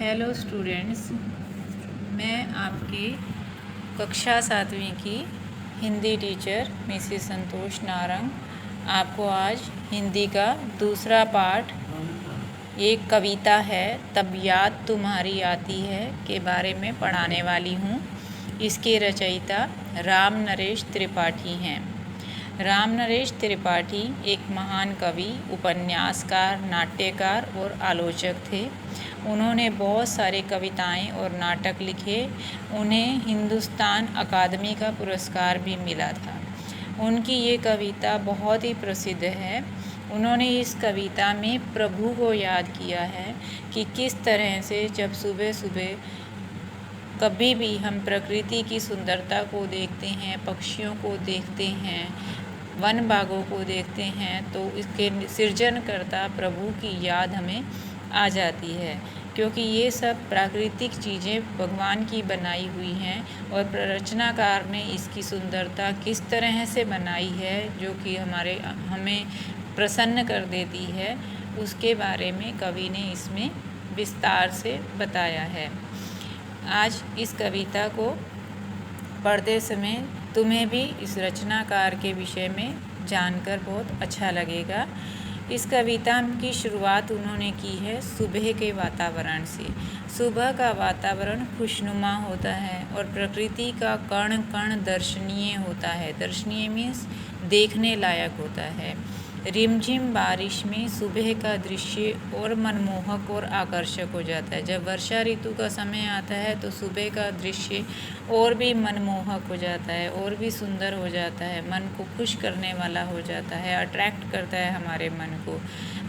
Hello students, मैं आपकी कक्षा 7वीं की हिंदी टीचर मिसेस संतोष नारंग आपको आज हिंदी का दूसरा पाठ, एक कविता है तब याद तुम्हारी आती है के बारे में पढ़ाने वाली हूँ। इसके रचयिता राम नरेश त्रिपाठी हैं। राम नरेश त्रिपाठी एक महान कवि, उपन्यासकार, नाट्यकार और आलोचक थे। उन्होंने बहुत सारे कविताएं और नाटक लिखे। उन्हें हिंदुस्तान अकादमी का पुरस्कार भी मिला था। उनकी ये कविता बहुत ही प्रसिद्ध है। उन्होंने इस कविता में प्रभु को याद किया है कि किस तरह से जब सुबह सुबह कभी भी हम प्रकृति की सुंदरता को देखते हैं, पक्षियों को देखते हैं, वन बागों को देखते हैं, तो इसके सृजनकर्ता प्रभु की याद हमें आ जाती है, क्योंकि ये सब प्राकृतिक चीज़ें भगवान की बनाई हुई हैं और रचनाकार ने इसकी सुंदरता किस तरह से बनाई है जो कि हमें प्रसन्न कर देती है, उसके बारे में कवि ने इसमें विस्तार से बताया है। आज इस कविता को पढ़ते समय तुम्हें भी इस रचनाकार के विषय में जानकर बहुत अच्छा लगेगा। इस कविता की शुरुआत उन्होंने की है सुबह के वातावरण से। सुबह का वातावरण खुशनुमा होता है और प्रकृति का कण कण दर्शनीय होता है। दर्शनीय मीन्स देखने लायक होता है। रिमझिम बारिश में सुबह का दृश्य और मनमोहक और आकर्षक हो जाता है। जब वर्षा ऋतु का समय आता है तो सुबह का दृश्य और भी मनमोहक हो जाता है और भी सुंदर हो जाता है, मन को खुश करने वाला हो जाता है, अट्रैक्ट करता है हमारे मन को।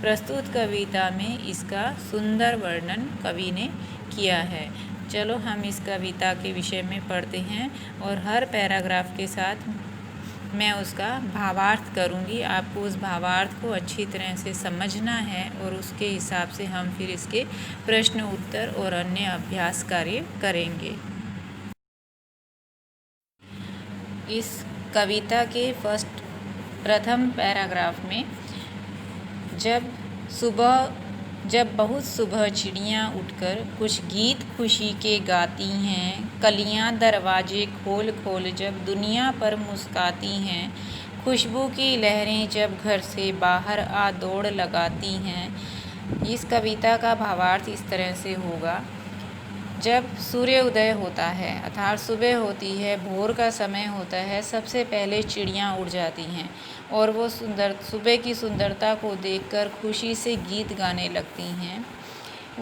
प्रस्तुत कविता में इसका सुंदर वर्णन कवि ने किया है। चलो हम इस कविता के विषय में पढ़ते हैं और हर पैराग्राफ के साथ मैं उसका भावार्थ करूँगी। आपको उस भावार्थ को अच्छी तरह से समझना है और उसके हिसाब से हम फिर इसके प्रश्न उत्तर और अन्य अभ्यास कार्य करेंगे। इस कविता के प्रथम पैराग्राफ में जब बहुत सुबह चिड़ियाँ उठकर कुछ गीत खुशी के गाती हैं, कलियाँ दरवाजे खोल खोल जब दुनिया पर मुस्काती हैं, खुशबू की लहरें जब घर से बाहर आ दौड़ लगाती हैं। इस कविता का भावार्थ इस तरह से होगा। जब सूर्य उदय होता है अर्थात सुबह होती है, भोर का समय होता है, सबसे पहले चिड़ियाँ उड़ जाती हैं और वो सुबह की सुंदरता को देखकर खुशी से गीत गाने लगती हैं।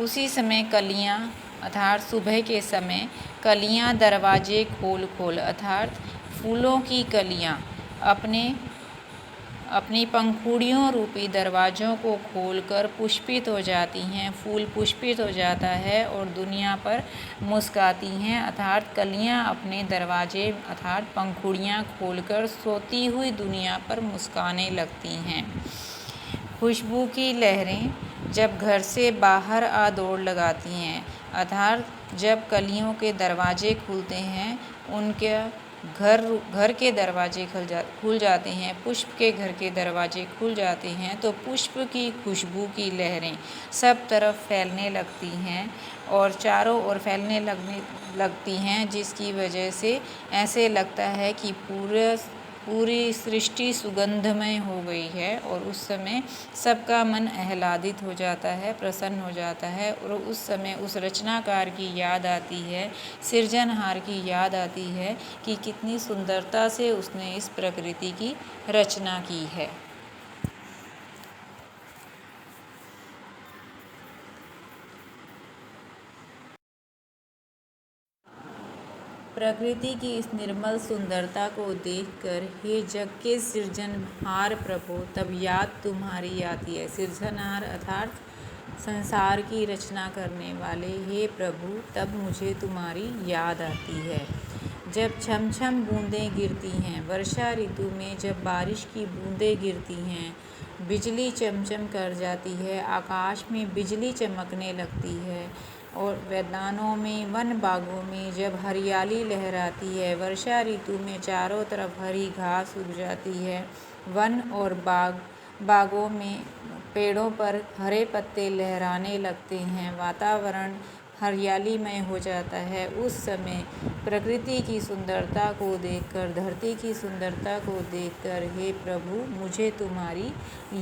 उसी समय कलियाँ अर्थात सुबह के समय कलियाँ दरवाजे खोल खोल अर्थात फूलों की कलियाँ अपनी पंखुड़ियों रूपी दरवाज़ों को खोलकर पुष्पित हो जाती हैं। फूल पुष्पित हो जाता है और दुनिया पर मुस्काती हैं अर्थात कलियां अपने दरवाजे अर्थात पंखुड़ियां खोलकर सोती हुई दुनिया पर मुस्काने लगती हैं। खुशबू की लहरें जब घर से बाहर आ दौड़ लगाती हैं अर्थात जब कलियों के दरवाजे खुलते हैं, उनके घर के दरवाजे खुल जाते हैं, पुष्प के घर के दरवाजे खुल जाते हैं, तो पुष्प की खुशबू की लहरें सब तरफ फैलने लगती हैं और चारों ओर फैलने लगती हैं, जिसकी वजह से ऐसे लगता है कि पूरी सृष्टि सुगंधमय हो गई है और उस समय सबका मन आह्लादित हो जाता है, प्रसन्न हो जाता है और उस समय उस रचनाकार की याद आती है, सृजनहार की याद आती है कि कितनी सुंदरता से उसने इस प्रकृति की रचना की है। प्रकृति की इस निर्मल सुंदरता को देखकर हे जग के सृजनहार प्रभु तब याद तुम्हारी आती है। सृजनहार अर्थात संसार की रचना करने वाले हे प्रभु तब मुझे तुम्हारी याद आती है। जब छम छम बूंदें गिरती हैं, वर्षा ऋतु में जब बारिश की बूंदें गिरती हैं, बिजली चमचम कर जाती है, आकाश में बिजली चमकने लगती है और मैदानों में, वन बागों में जब हरियाली लहराती है, वर्षा ऋतु में चारों तरफ हरी घास उग जाती है, वन और बागों में पेड़ों पर हरे पत्ते लहराने लगते हैं, वातावरण हरियालीमय हो जाता है, उस समय प्रकृति की सुंदरता को देखकर, धरती की सुंदरता को देखकर हे प्रभु मुझे तुम्हारी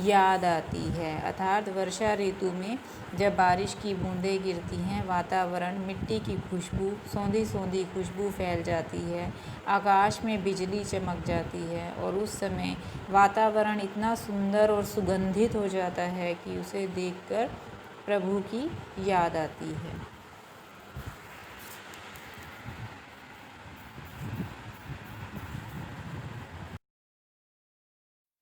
याद आती है। अर्थात वर्षा ऋतु में जब बारिश की बूंदें गिरती हैं, वातावरण मिट्टी की खुशबू, सौंधी सौंधी खुशबू फैल जाती है, आकाश में बिजली चमक जाती है और उस समय वातावरण इतना सुंदर और सुगंधित हो जाता है कि उसे देखकर प्रभु की याद आती है।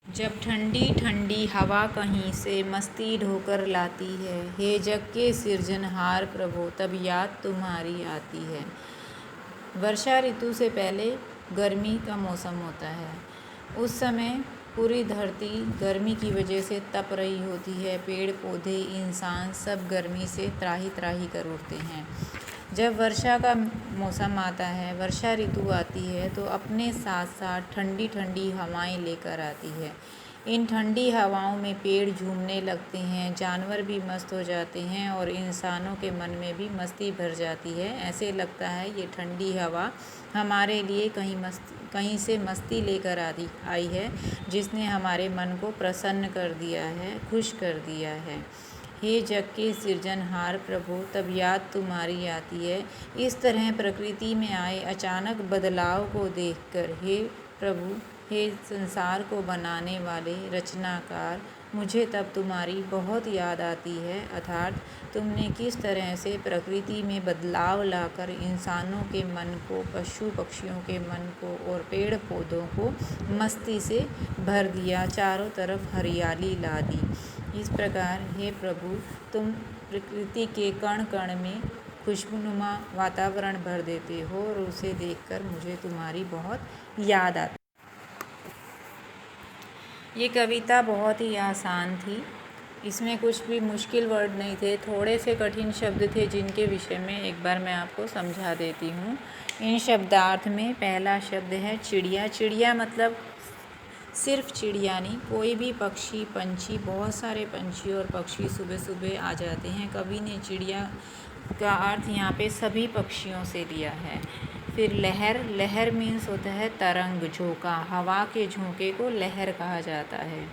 जब ठंडी ठंडी हवा कहीं से मस्ती ढोकर लाती है, हे जग के सृजनहार प्रभु तब याद तुम्हारी आती है। वर्षा ऋतु से पहले गर्मी का मौसम होता है। उस समय पूरी धरती गर्मी की वजह से तप रही होती है, पेड़ पौधे इंसान सब गर्मी से त्राही त्राही कर उठते हैं। जब वर्षा का मौसम आता है, वर्षा ऋतु आती है तो अपने साथ साथ ठंडी ठंडी हवाएं लेकर आती है। इन ठंडी हवाओं में पेड़ झूमने लगते हैं, जानवर भी मस्त हो जाते हैं और इंसानों के मन में भी मस्ती भर जाती है। ऐसे लगता है ये ठंडी हवा हमारे लिए कहीं से मस्ती लेकर आई है, जिसने हमारे मन को प्रसन्न कर दिया है, खुश कर दिया है। हे जग के सृजनहार प्रभु तब याद तुम्हारी आती है। इस तरह प्रकृति में आए अचानक बदलाव को देखकर हे प्रभु, हे संसार को बनाने वाले रचनाकार, मुझे तब तुम्हारी बहुत याद आती है। अर्थात तुमने किस तरह से प्रकृति में बदलाव लाकर इंसानों के मन को, पशु पक्षियों के मन को और पेड़ पौधों को मस्ती से भर दिया, चारों तरफ हरियाली ला दी। इस प्रकार हे प्रभु तुम प्रकृति के कण कण में खुशनुमा वातावरण भर देते हो और उसे देखकर मुझे तुम्हारी बहुत याद आती। ये कविता बहुत ही आसान थी, इसमें कुछ भी मुश्किल वर्ड नहीं थे, थोड़े से कठिन शब्द थे जिनके विषय में एक बार मैं आपको समझा देती हूँ। इन शब्दार्थ में पहला शब्द है चिड़िया। चिड़िया मतलब सिर्फ चिड़िया नहीं, कोई भी पक्षी पंछी, बहुत सारे पंछी और पक्षी सुबह सुबह आ जाते हैं। कवि ने चिड़िया का अर्थ यहाँ पे सभी पक्षियों से लिया है। फिर लहर, लहर मीन्स होता है तरंग, झोंका, हवा के झोंके को लहर कहा जाता है।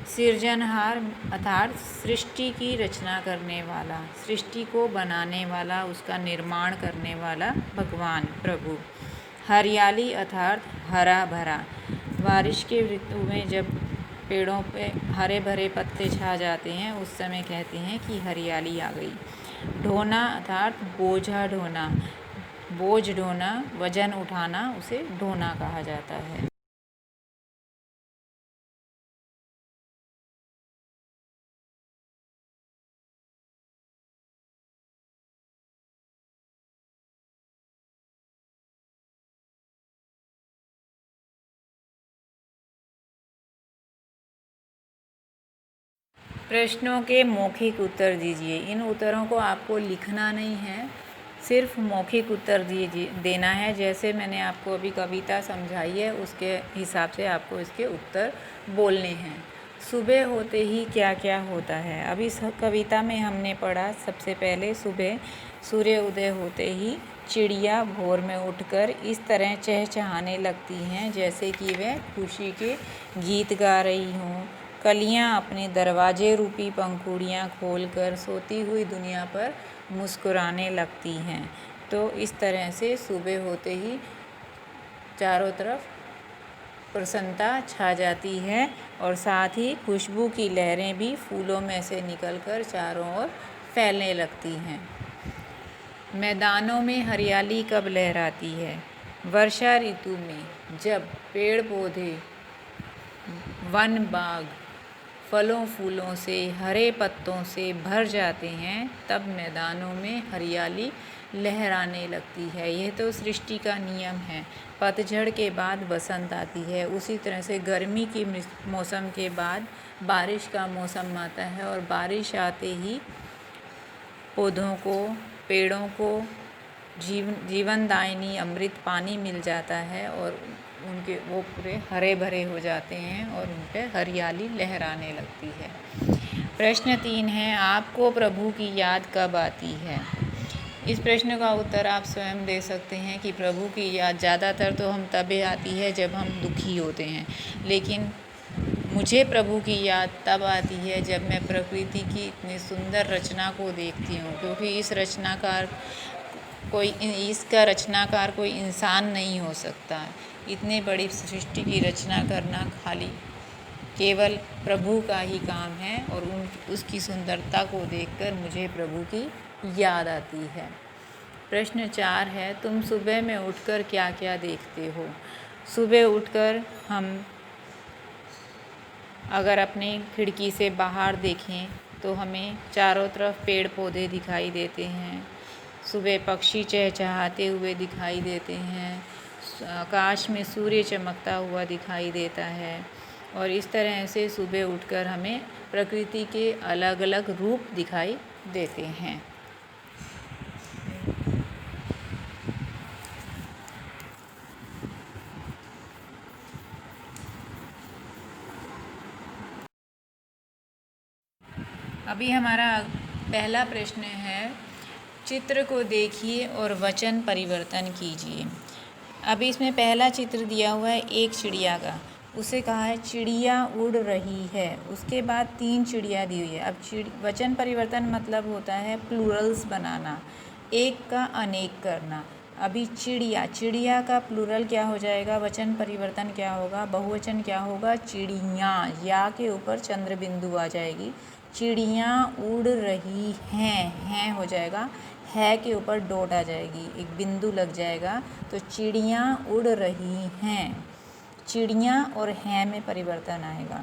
सृजनहार अर्थात सृष्टि की रचना करने वाला, सृष्टि को बनाने वाला, उसका निर्माण करने वाला भगवान प्रभु। हरियाली अर्थात हरा भरा, बारिश के ऋतु में जब पेड़ों पे हरे भरे पत्ते छा जाते हैं उस समय कहते हैं कि हरियाली आ गई। ढोना अर्थात बोझा ढोना, बोझ ढोना, वजन उठाना, उसे ढोना कहा जाता है। प्रश्नों के मौखिक उत्तर दीजिए। इन उत्तरों को आपको लिखना नहीं है, सिर्फ मौखिक उत्तर देना है। जैसे मैंने आपको अभी कविता समझाई है उसके हिसाब से आपको इसके उत्तर बोलने हैं। सुबह होते ही क्या क्या होता है। अभी इस कविता में हमने पढ़ा सबसे पहले सुबह सूर्य उदय होते ही चिड़िया भोर में उठकर इस तरह चहचहाने लगती हैं जैसे कि वह खुशी के गीत गा रही हों। कलियां अपने दरवाजे रूपी पंखुड़ियां खोलकर सोती हुई दुनिया पर मुस्कुराने लगती हैं। तो इस तरह से सुबह होते ही चारों तरफ प्रसन्नता छा जाती है और साथ ही खुशबू की लहरें भी फूलों में से निकलकर चारों ओर फैलने लगती हैं। मैदानों में हरियाली कब लहराती है? वर्षा ऋतु में, जब पेड़ पौधे, वन बाग फलों फूलों से, हरे पत्तों से भर जाते हैं, तब मैदानों में हरियाली लहराने लगती है। यह तो सृष्टि का नियम है। पतझड़ के बाद बसंत आती है, उसी तरह से गर्मी की मौसम के बाद बारिश का मौसम आता है और बारिश आते ही पौधों को, पेड़ों को जीवनदायिनी अमृत पानी मिल जाता है और उनके वो पूरे हरे भरे हो जाते हैं और उन पर हरियाली लहराने लगती है। प्रश्न 3 है, आपको प्रभु की याद कब आती है? इस प्रश्न का उत्तर आप स्वयं दे सकते हैं कि प्रभु की याद ज़्यादातर तो हम तभी आती है जब हम दुखी होते हैं, लेकिन मुझे प्रभु की याद तब आती है जब मैं प्रकृति की इतनी सुंदर रचना को देखती हूँ, क्योंकि इसका रचनाकार कोई इंसान नहीं हो सकता। इतनी बड़ी सृष्टि की रचना करना केवल प्रभु का ही काम है, और उसकी सुंदरता को देखकर मुझे प्रभु की याद आती है। प्रश्न 4 है, तुम सुबह में उठकर क्या क्या देखते हो? सुबह उठकर हम अगर अपनी खिड़की से बाहर देखें तो हमें चारों तरफ पेड़ पौधे दिखाई देते हैं। सुबह पक्षी चहचहाते हुए दिखाई देते हैं। आकाश में सूर्य चमकता हुआ दिखाई देता है, और इस तरह से सुबह उठकर हमें प्रकृति के अलग अलग रूप दिखाई देते हैं। अभी हमारा पहला प्रश्न है, चित्र को देखिए और वचन परिवर्तन कीजिए। अभी इसमें पहला चित्र दिया हुआ है एक चिड़िया का, उसे कहा है चिड़िया उड़ रही है। उसके बाद 3 चिड़िया दी हुई है। अब वचन परिवर्तन मतलब होता है प्लूरल्स बनाना, एक का अनेक करना। अभी चिड़िया का प्लूरल क्या हो जाएगा, वचन परिवर्तन क्या होगा, बहुवचन क्या होगा, चिड़ियाँ। या के ऊपर चंद्र बिंदु आ जाएगी। चिड़ियाँ उड़ रही हैं हो जाएगा। है के ऊपर डॉट आ जाएगी, एक बिंदु लग जाएगा, तो चिड़ियाँ उड़ रही हैं। चिड़ियाँ और हैं में परिवर्तन आएगा।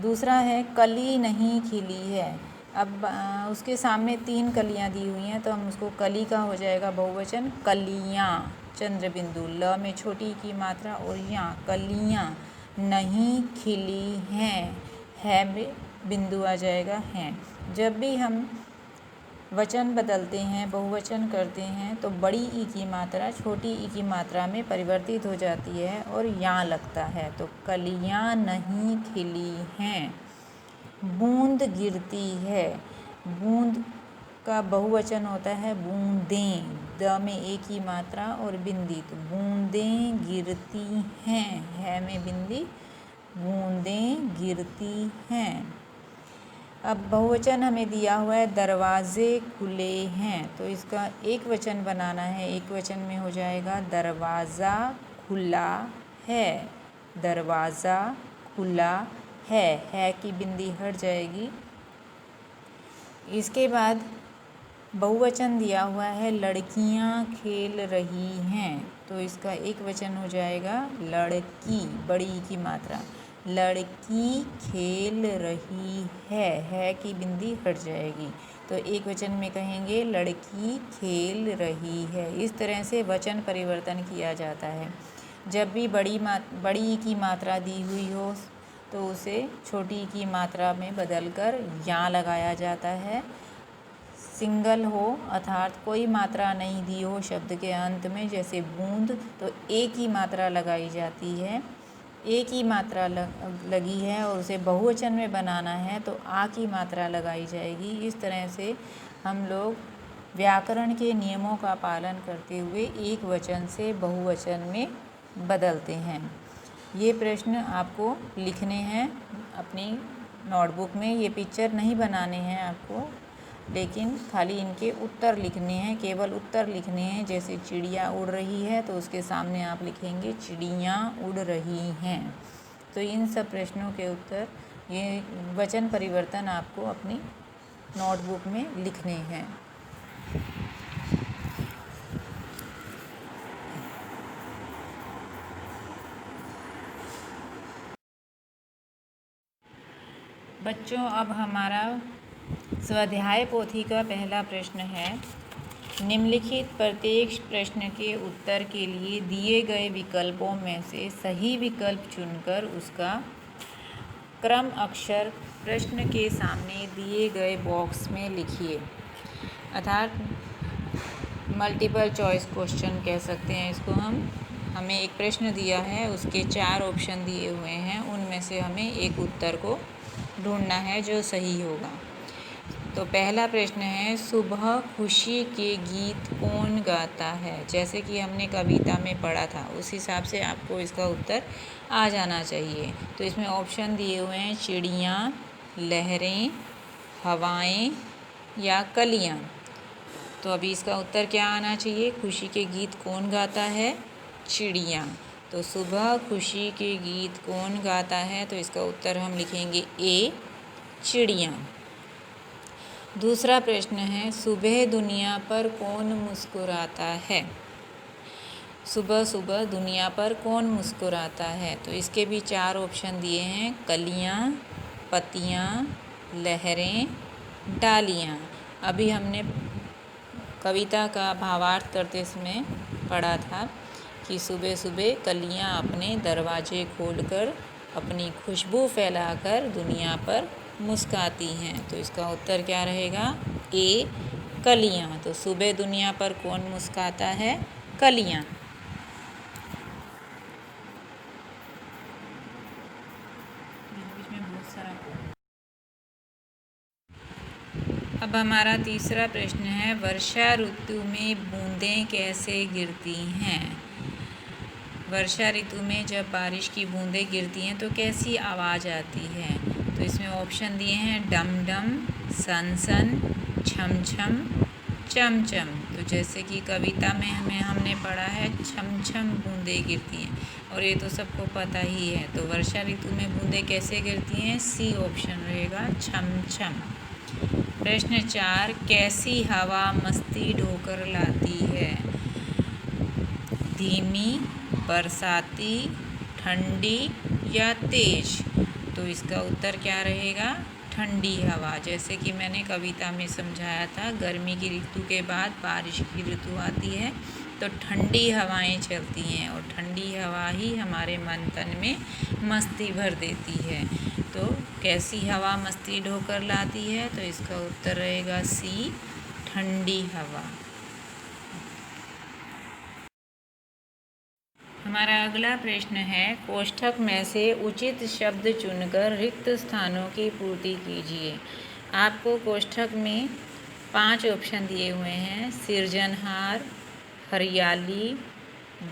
दूसरा है कली नहीं खिली है। अब उसके सामने 3 कलियाँ दी हुई हैं, तो हम उसको कली का हो जाएगा बहुवचन, कलियाँ, चंद्र बिंदु, ल में छोटी की मात्रा और यहाँ कलियाँ नहीं खिली हैं, है में बिंदु आ जाएगा हैं। जब भी हम वचन बदलते हैं, बहुवचन करते हैं, तो बड़ी ई की मात्रा छोटी ई की मात्रा में परिवर्तित हो जाती है और यहाँ लगता है। तो कलियाँ नहीं खिली हैं। बूंद गिरती है। बूंद का बहुवचन होता है बूंदें, द में एक ही मात्रा और बिंदी, तो बूंदें गिरती हैं, है में बिंदी, बूंदें गिरती हैं। अब बहुवचन हमें दिया हुआ है दरवाजे खुले हैं, तो इसका एक वचन बनाना है। एक वचन में हो जाएगा दरवाज़ा खुला है, दरवाज़ा खुला है की बिंदी हट जाएगी। इसके बाद बहुवचन दिया हुआ है लड़कियां खेल रही हैं, तो इसका एक वचन हो जाएगा लड़की, बड़ी की मात्रा, लड़की खेल रही है की बिंदी हट जाएगी। तो एक वचन में कहेंगे लड़की खेल रही है। इस तरह से वचन परिवर्तन किया जाता है। जब भी बड़ी की मात्रा दी हुई हो तो उसे छोटी की मात्रा में बदलकर यहाँ लगाया जाता है। सिंगल हो अर्थात कोई मात्रा नहीं दी हो शब्द के अंत में, जैसे बूंद, तो एक ही मात्रा लगाई जाती है। एक ही मात्रा लगी है और उसे बहुवचन में बनाना है तो आ की मात्रा लगाई जाएगी। इस तरह से हम लोग व्याकरण के नियमों का पालन करते हुए एक वचन से बहुवचन में बदलते हैं। ये प्रश्न आपको लिखने हैं अपनी नोटबुक में। ये पिक्चर नहीं बनाने हैं आपको, लेकिन खाली इनके उत्तर लिखने हैं, केवल उत्तर लिखने हैं। जैसे चिड़िया उड़ रही है तो उसके सामने आप लिखेंगे चिड़ियाँ उड़ रही हैं। तो इन सब प्रश्नों के उत्तर, ये वचन परिवर्तन आपको अपनी नोटबुक में लिखने हैं। बच्चों, अब हमारा स्वाध्याय पोथी का पहला प्रश्न है, निम्नलिखित प्रत्येक प्रश्न के उत्तर के लिए दिए गए विकल्पों में से सही विकल्प चुनकर उसका क्रम अक्षर प्रश्न के सामने दिए गए बॉक्स में लिखिए। अर्थात मल्टीपल चॉइस क्वेश्चन कह सकते हैं इसको हम। हमें एक प्रश्न दिया है, उसके 4 ऑप्शन दिए हुए हैं, उनमें से हमें एक उत्तर को ढूंढना है जो सही होगा। तो पहला प्रश्न है, सुबह खुशी के गीत कौन गाता है। जैसे कि हमने कविता में पढ़ा था उस हिसाब से आपको इसका उत्तर आ जाना चाहिए। तो इसमें ऑप्शन दिए हुए हैं चिड़ियाँ, लहरें, हवाएं या कलियाँ। तो अभी इसका उत्तर क्या आना चाहिए, खुशी के गीत कौन गाता है, चिड़ियाँ। तो सुबह खुशी के गीत कौन गाता है, तो इसका उत्तर हम लिखेंगे ए, चिड़ियाँ। दूसरा प्रश्न है, सुबह दुनिया पर कौन मुस्कुराता है। सुबह सुबह दुनिया पर कौन मुस्कुराता है। तो इसके भी 4 ऑप्शन दिए हैं, कलियाँ, पत्तियाँ, लहरें, डालियाँ। अभी हमने कविता का भावार्थ करते समय पढ़ा था कि सुबह सुबह कलियाँ अपने दरवाजे खोलकर अपनी खुशबू फैलाकर दुनिया पर मुस्काती हैं। तो इसका उत्तर क्या रहेगा, ए, कलियाँ। तो सुबह दुनिया पर कौन मुस्काता है, कलियाँ। अब हमारा तीसरा प्रश्न है, वर्षा ऋतु में बूंदें कैसे गिरती हैं। वर्षा ऋतु में जब बारिश की बूंदें गिरती हैं तो कैसी आवाज़ आती है। तो इसमें ऑप्शन दिए हैं डम डम, सन सन, छम छम, चम चम। तो जैसे कि कविता में हमने पढ़ा है छम छम बूंदें गिरती हैं, और ये तो सबको पता ही है। तो वर्षा ऋतु में बूंदें कैसे गिरती हैं, सी ऑप्शन रहेगा, छम छम। प्रश्न 4, कैसी हवा मस्ती ढोकर लाती है। धीमी, बरसाती, ठंडी या तेज। तो इसका उत्तर क्या रहेगा, ठंडी हवा। जैसे कि मैंने कविता में समझाया था, गर्मी की ऋतु के बाद बारिश की ऋतु आती है तो ठंडी हवाएं चलती हैं, और ठंडी हवा ही हमारे मन तन में मस्ती भर देती है। तो कैसी हवा मस्ती ढोकर लाती है, तो इसका उत्तर रहेगा सी, ठंडी हवा। हमारा अगला प्रश्न है, कोष्ठक में से उचित शब्द चुनकर रिक्त स्थानों की पूर्ति कीजिए। आपको कोष्ठक में 5 ऑप्शन दिए हुए हैं, सृजनहार, हरियाली,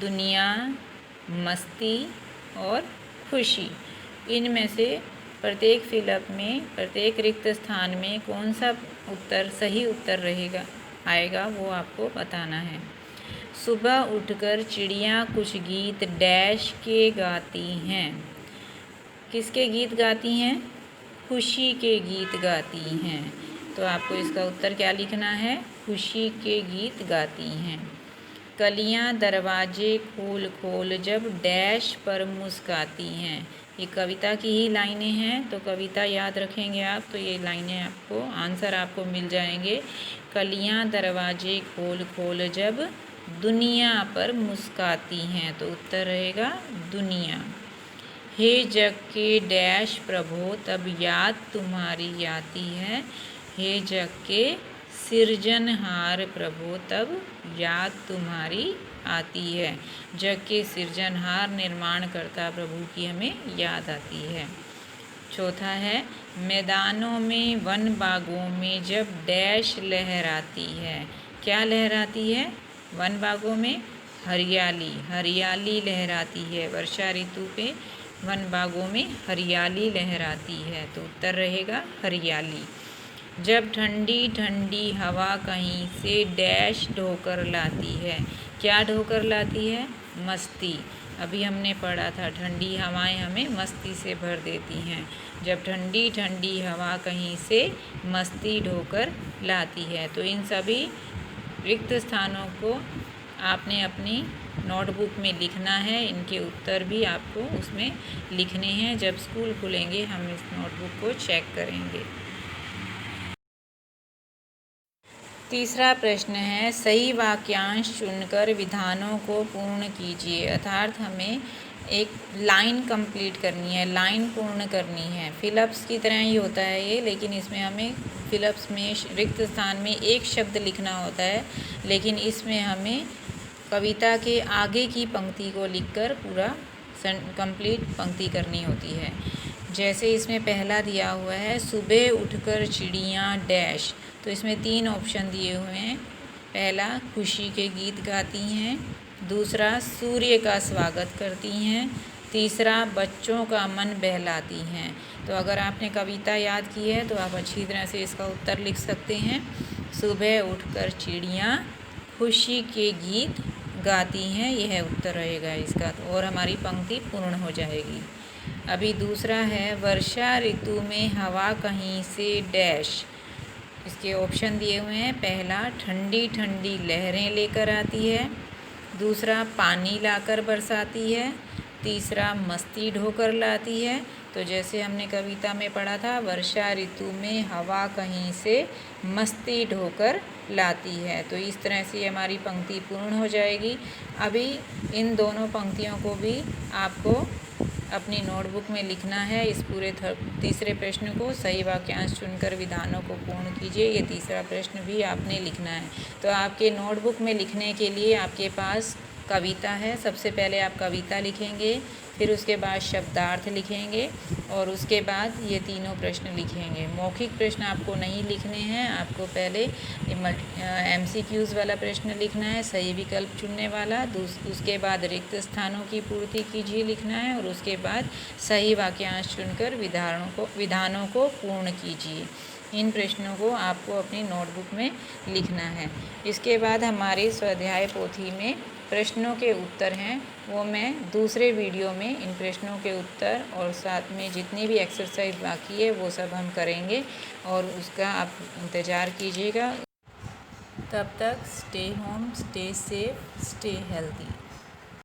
दुनिया, मस्ती और खुशी। इनमें से प्रत्येक फिलअप में, प्रत्येक रिक्त स्थान में कौन सा उत्तर सही उत्तर आएगा वो आपको बताना है। सुबह उठकर चिड़ियाँ कुछ गीत डैश के गाती हैं। किसके गीत गाती हैं, खुशी के गीत गाती हैं। तो आपको इसका उत्तर क्या लिखना है, खुशी के गीत गाती हैं। कलियाँ दरवाजे खोल खोल जब डैश पर मुस्काती हैं। ये कविता की ही लाइनें हैं, तो कविता याद रखेंगे आप तो ये लाइनें आपको, आंसर आपको मिल जाएंगे। कलियाँ दरवाजे खोल खोल जब दुनिया पर मुस्काती हैं, तो उत्तर रहेगा दुनिया। हे जग के डैश प्रभो तब याद तुम्हारी आती है। हे जग के सृजनहार प्रभो तब याद तुम्हारी आती है। जग के सृजनहार निर्माणकर्ता प्रभु की हमें याद आती है। चौथा है, मैदानों में वन बागों में जब डैश लहराती है। क्या लहराती है, वन बागों में हरियाली, हरियाली लहराती है। वर्षा ऋतु पे वन बागों में हरियाली लहराती है, तो उत्तर रहेगा हरियाली। जब ठंडी ठंडी हवा कहीं से डैश ढोकर लाती है। क्या ढोकर लाती है, मस्ती। अभी हमने पढ़ा था ठंडी हवाएं हमें मस्ती से भर देती हैं। जब ठंडी ठंडी हवा कहीं से मस्ती ढोकर लाती है। तो इन सभी रिक्त स्थानों को आपने अपनी नोटबुक में लिखना है। इनके उत्तर भी आपको उसमें लिखने हैं। जब स्कूल खुलेंगे हम इस नोटबुक को चेक करेंगे। तीसरा प्रश्न है, सही वाक्यांश चुनकर विधानों को पूर्ण कीजिए। अर्थात हमें एक लाइन कंप्लीट करनी है, लाइन पूर्ण करनी है। फिलअप्स की तरह ही होता है ये, लेकिन इसमें हमें फिलअप्स में रिक्त स्थान में एक शब्द लिखना होता है, लेकिन इसमें हमें कविता के आगे की पंक्ति को लिखकर पूरा कंप्लीट पंक्ति करनी होती है। जैसे इसमें पहला दिया हुआ है सुबह उठकर चिड़ियाँ डैश, तो इसमें 3 ऑप्शन दिए हुए हैं। पहला खुशी के गीत गाती हैं, दूसरा सूर्य का स्वागत करती हैं, तीसरा बच्चों का मन बहलाती हैं। तो अगर आपने कविता याद की है तो आप अच्छी तरह से इसका उत्तर लिख सकते हैं। सुबह उठकर चिड़ियाँ खुशी के गीत गाती हैं, यह उत्तर रहेगा इसका, और हमारी पंक्ति पूर्ण हो जाएगी। अभी दूसरा है वर्षा ऋतु में हवा कहीं से डैश, इसके ऑप्शन दिए हुए हैं। पहला ठंडी ठंडी लहरें लेकर आती है, दूसरा पानी लाकर बरसाती है, तीसरा मस्ती ढोकर लाती है। तो जैसे हमने कविता में पढ़ा था, वर्षा ऋतु में हवा कहीं से मस्ती ढोकर लाती है। तो इस तरह से हमारी पंक्ति पूर्ण हो जाएगी। अभी इन दोनों पंक्तियों को भी आपको अपनी नोटबुक में लिखना है। इस पूरे तीसरे प्रश्न को सही वाक्यांश चुनकर विधानों को पूर्ण कीजिए, ये तीसरा प्रश्न भी आपने लिखना है। तो आपके नोटबुक में लिखने के लिए आपके पास कविता है। सबसे पहले आप कविता लिखेंगे, फिर उसके बाद शब्दार्थ लिखेंगे, और उसके बाद ये तीनों प्रश्न लिखेंगे। मौखिक प्रश्न आपको नहीं लिखने हैं, आपको पहले MCQs वाला प्रश्न लिखना है, सही विकल्प चुनने वाला। उसके बाद रिक्त स्थानों की पूर्ति कीजिए लिखना है, और उसके बाद सही वाक्यांश चुनकर विधानों को पूर्ण कीजिए। इन प्रश्नों को आपको अपनी नोटबुक में लिखना है। इसके बाद हमारे स्वाध्याय पोथी में प्रश्नों के उत्तर हैं, वो मैं दूसरे वीडियो में इन प्रश्नों के उत्तर और साथ में जितनी भी एक्सरसाइज बाकी है वो सब हम करेंगे, और उसका आप इंतज़ार कीजिएगा। तब तक stay home, stay safe, stay healthy.